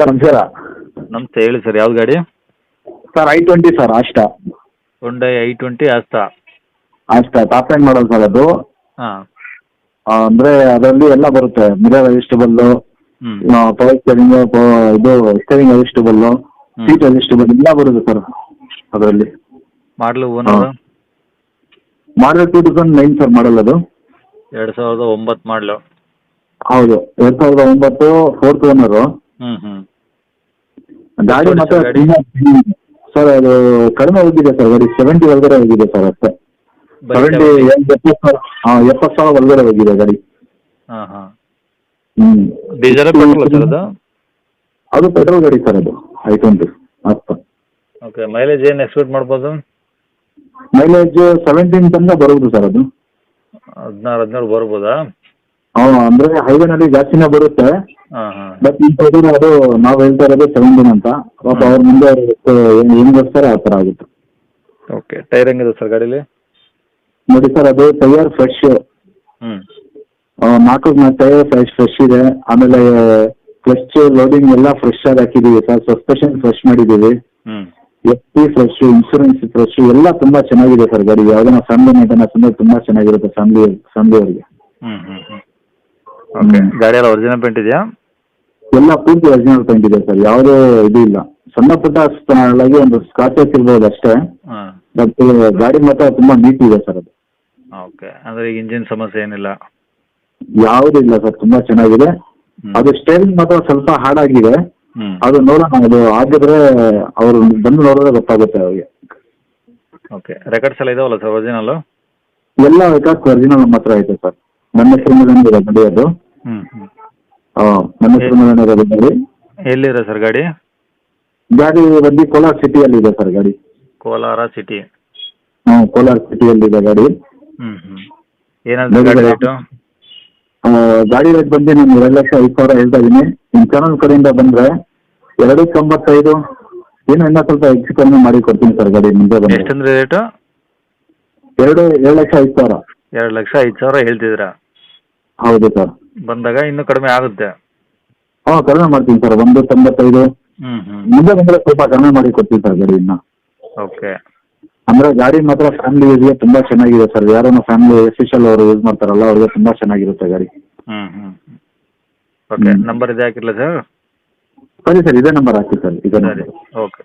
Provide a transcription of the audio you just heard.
Sir ನಮಸ್ಕಾರ. ನಮಸ್ತೆ, ಹೇಳಿ ಸರ್, ಯಾವ್ದು ಗಾಡಿ? ಸರ್ I-20 ಸರ್, ಆಸ್ಟಾ. ಹುಂಡೈ I-20 ಆಸ್ತಾ. ಆಸ್ಟಾ ಟಾಪ್ ಎಂಡ್ ಮಾಡಲ್ ಸರ್ ಅದು. ಹಾಂ. ಅಂದರೆ ಅದರಲ್ಲಿ ಎಲ್ಲ ಬರುತ್ತೆ. ಮಿರರ್ ಅಡ್ಜಸ್ಟಬಲ್ಲು, ಪವರ್ ಸ್ಟೇರಿಂಗ್, ಇದು ಸ್ಟೇರಿಂಗ್ ಅಡ್ಜಸ್ಟಬಲ್ಲು, ಸೀಟ್ ಅಡ್ಜಸ್ಟಬಲ್ ಎಲ್ಲ ಬರುತ್ತೆ ಸರ್ ಅದರಲ್ಲಿ. ಮಾಡಲು ಓನರು? ಮಾಡಲ್ 2009 ಸರ್ ಮಾಡಲ್ ಅದು. 2009 ಮಾಡಲು. ಹೌದು, 2009 4th ಓನರು. ಗಾಡಿ ಮಾತ್ರ ಸರ್ ಅದು ಕಡಿಮೆ ಹೋಗಿದೆ ಸರ್. ಗಾಡಿ 70 ಒಳಗಡೆ ಹೋಗಿದೆ ಸರ್ ಅಷ್ಟೇ. 70,000 ಒಳಗಡೆ ಹೋಗಿದೆ ಗಾಡಿ. ಹಾಂ ಹಾಂ. ಡೀಸೆಲ್ ಪೆಟ್ರೋಲ್ ಸರ್ ಅದು? ಅದು ಪೆಟ್ರೋಲ್ ಗಾಡಿ ಸರ್ ಅದು I-20 ಅಷ್ಟು. ಓಕೆ, ಮೈಲೇಜ್ ಏನು ಎಕ್ಸ್ಪೆಕ್ಟ್ ಮಾಡ್ಬೋದು? ಮೈಲೇಜ್ 17 ತನಕ ಬರುವುದು ಸರ್ ಅದು. 16 ಬರ್ಬೋದಾ? ಅಂದರೆ ಹೈವೇನಲ್ಲಿ ಜಾಸ್ತಿನೇ ಬರುತ್ತೆ. ಹಾಂ ಹಾಂ. ಬಟ್ ಈ ಸೈಡ್ ಅದು ನಾವು ಹೇಳ್ತಾ ಇರೋದು 17 ಅಂತ. ಬಟ್ ಅವ್ರ ಮುಂದೆ ಏನು ಬರ್ತಾರೆ ಆ ಥರ ಆಗುತ್ತೆ. ಓಕೆ, ಟೈರ್ ಹೆಂಗಿದೆ ಸರ್ ಗಾಡೀಲಿ? ನೋಡಿ ಸರ್, ಅದು ಟೈರ್ ಫ್ರೆಶ್. 4 ಟೈರ್ ಫ್ರೆಶ್ ಇದೆ. ಆಮೇಲೆ ಕ್ಲಚ್ ಲೋಡಿಂಗ್ ಎಲ್ಲ ಫ್ರೆಶ್ ಆಗಿ ಹಾಕಿದ್ದೀವಿ ಸರ್. ಸಸ್ಪೆಷನ್ ಫ್ರೆಶ್ ಮಾಡಿದ್ದೀವಿ. FP ಫ್ರೆಶ್, ಇನ್ಶೂರೆನ್ಸ್ ಫ್ರೆಶ್, ಎಲ್ಲ ತುಂಬ ಚೆನ್ನಾಗಿದೆ ಸರ್ ಗಾಡಿ. ಯಾವುದನ್ನ ಫ್ಯಾಮಿಲಿ ಮೇಂಟೆನೆನ್ಸ್ ಅಂದರೆ ತುಂಬ ಚೆನ್ನಾಗಿರುತ್ತೆ ಫ್ಯಾಮಿಲಿಯವರಿಗೆ. ಓಕೆ, ಗಾಡಿ ಎಲ್ಲ ಒರಿಜಿನಲ್ ಪೇಂಟ್ ಇದೆಯಾ? ಎಲ್ಲ ಪೂರ್ತಿ ಒರಿಜಿನಲ್ ಪೇಂಟ್ ಇದೆ ಸರ್. ಯಾವುದೇ ಇದು ಇಲ್ಲ. ಸಣ್ಣ ಪುಟ್ಟ ಆಗಿ ಒಂದು ಸ್ಕಾಚಸ್ ಇರ್ಬೋದು ಅಷ್ಟೇ. ಬಟ್ ಗಾಡಿ ಮಾತ್ರ ತುಂಬ ನೀಟ್ ಇದೆ ಸರ್ ಅದು. ಓಕೆ, ಅಂದರೆ ಈಗ ಇಂಜಿನ್ ಸಮಸ್ಯೆ ಏನಿಲ್ಲ? ಯಾವುದೂ ಇಲ್ಲ ಸರ್, ತುಂಬ ಚೆನ್ನಾಗಿದೆ. ಅದು ಸ್ಟೇರಿಂಗ್ ಮಾತ್ರ ಸ್ವಲ್ಪ ಹಾಡಾಗಿದೆ. ಅದು ನೋಡೋಣ, ಅದು ಆಗಿದ್ರೆ ಅವರು ಬಂದು ನೋಡಿದ್ರೆ ಗೊತ್ತಾಗುತ್ತೆ ಅವ್ರಿಗೆ. ಓಕೆ, ರೆಕಾರ್ಡ್ಸ್ ಎಲ್ಲ ಇದಾವಲ್ಲ ಸರ್ ಒರಿಜಿನಲ್ಲು? ಎಲ್ಲ ರೆಕಾರ್ಡ್ಸ್ ಒರಿಜಿನಲ್ ಮಾತ್ರ ಐತೆ ಸರ್. ನನ್ನ ಹೆಸರು ಮೇಲೆ ಇದೆ ಗಾಡಿ ಅದು. ನನ್ನ ಹೆಸರು ಮೇಲೆ ಇರೋದು ಗಾಡಿ. ಎಲ್ಲಿದೆ ಸರ್ ಗಾಡಿ? ಗಾಡಿ ಬಂದು ಕೋಲಾರ ಸಿಟಿಯಲ್ಲಿ ಇದೆ ಸರ್ ಗಾಡಿ. ಕೋಲಾರ ಸಿಟಿ? ಕೋಲಾರ ಸಿಟಿಯಲ್ಲಿ ಇದೆ ಗಾಡಿ. ಏನಾದ್ರು ಗಾಡಿ ರೇಟು? ಗಾಡಿ ರೇಟ್ ಬಂದು ನಾನು 2,05,000 ಹೇಳ್ತಾ ಇದ್ದೀನಿ. ನಿಮ್ಮ ಚಾನಲ್ ಕಡೆಯಿಂದ ಬಂದರೆ 2,95 ಇನ್ನೂ ಸ್ವಲ್ಪ ಹೆಚ್ಚು ಕಡಿಮೆ ಮಾಡಿ ಕೊಡ್ತೀನಿ ಸರ್ ಗಾಡಿ ಮುಂದೆ ಬಂದು. ಎಷ್ಟಂದ್ರೆ ರೇಟು? 2,05,000. 2,05,000 ಹೇಳ್ತಿದ್ದೀರಾ? ಹೌದು ಸರ್. ಬಂದಾಗ ಇನ್ನೂ ಕಡಿಮೆ ಆಗುತ್ತೆ? ಕಡಿಮೆ ಮಾಡ್ತೀನಿ ಸರ್. 1,95 ಮುಂದೆ ಬಂದರೆ ಸ್ವಲ್ಪ ಕಡಿಮೆ ಮಾಡಿ ಕೊಡ್ತೀನಿ ಸರ್ ಗಾಡಿ ಇನ್ನು. ಓಕೆ. ಅಂದರೆ ಗಾಡಿ ಮಾತ್ರ ಫ್ಯಾಮಿಲಿ ಯೂಸ್ಗೆ ತುಂಬ ಚೆನ್ನಾಗಿದೆ ಸರ್. ಯಾರನ್ನ ಫ್ಯಾಮಿಲಿ ಎಸ್ಪೆಷಲ್ ಅವರು ಯೂಸ್ ಮಾಡ್ತಾರಲ್ಲ ಅವ್ರಿಗೆ ತುಂಬ ಚೆನ್ನಾಗಿರುತ್ತೆ ಗಾಡಿ. ಓಕೆ, ನಂಬರ್ ಇದೆ ಹಾಕಿರಲ್ಲ ಸರ್? ಸರಿ ಸರ್, ಇದೇ ನಂಬರ್ ಹಾಕಿ ಸರ್, ಇದೇ ನಂಬರ್. ಓಕೆ.